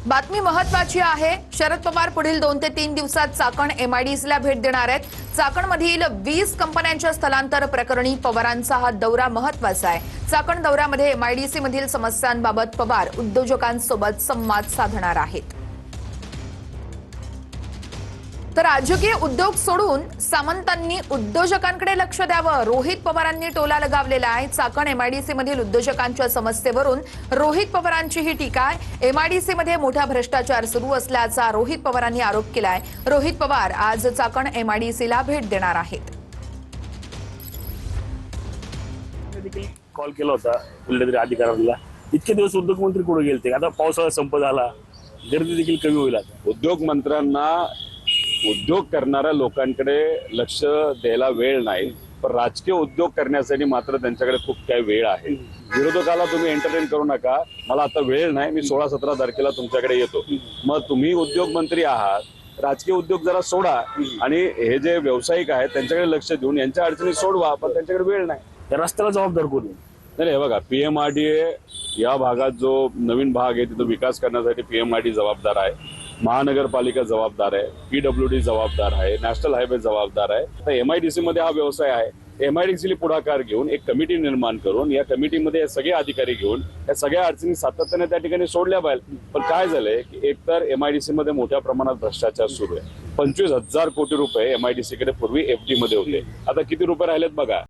बातमी महत्वाची आहे। शरद पवार पुढील 2 ते 3 दिवसात चाकण एमआयडीसीला भेट देणार आहेत। चाकणमधील 20 कंपन्यांच्या स्थलांतर प्रकरणी पवारांचा हा दौरा महत्वाचा आहे। चाकण दौऱ्यामध्ये एमआयडीसी मधील समस्यांबाबत पवार उद्योजकांसोबत संवाद साधणार आहेत। तर राजकीय उद्योग सोडून सामंतांनी उद्योजकांकडे लक्ष द्यावं, रोहित पवारांनी टोला लगावलेला आहे। चाकण एमआयडीसी मधील उद्योजकांच्या समस्येवरून रोहित पवारांची ही टीका आहे। एमआयडीसी मध्ये मोठा भ्रष्टाचार सुरू असल्याचा रोहित पवारांनी आरोप केलाय। रोहित पवार आज चाकण एमआयडीसीला भेट देणार आहेत। कॉल केला होता कुठल्यातरी अधिकाऱ्याला, इतके दिवस उद्योगमंत्री कुठे गेलते? आता पावसाळा संप झाला, गर्दी देखील कमी होईल। आता उद्योग मंत्र्यांना उद्योग करणाऱ्या लोकांकडे लक्ष द्यायला वेळ नाही, पण राजकीय उद्योग करण्यासाठी मात्र त्यांच्याकडे खूप काही वेळ आहे। विरोधकाला तुम्ही एंटरटेन करू नका, मला आता वेळ नाही, मी 16-17 तारखेला तुमच्याकडे येतो। मग तुम्ही उद्योग मंत्री आहात, राजकीय उद्योग जरा सोडा आणि हे जे व्यावसायिक आहेत त्यांच्याकडे लक्ष देऊन यांच्या अडचणी सोडवा, पण त्यांच्याकडे वेळ नाही। त्या रस्त्याला जबाबदार कोण? नाही, हे बघा, पीएमआरडीए या भागात जो नवीन भाग आहे तिथं विकास करण्यासाठी पीएमआरडी जबाबदार आहे, महानगरपालिका जबाबदार आहे, पीडब्ल्यूडी जबाबदार आहे, नॅशनल हायवे जबाबदार आहे। तर एमआयडीसी मध्ये हा व्यवसाय आहे। एमआयडीसीला पुढाकार घेऊन एक कमिटी निर्माण करून या कमिटीमध्ये हे सगळे अधिकारी घेऊन या सगळ्या अडचणी सातत्याने त्या ठिकाणी सोडल्या पाहिजे। पण काय झालंय की एकतर एमआयडीसी मध्ये मोठ्या प्रमाणात भ्रष्टाचार सुरू आहे। 25,000 कोटी रुपये एमआयडीसी कडे पूर्वी एफडी मध्ये होते, आता किती रुपये राहिलेत बघा।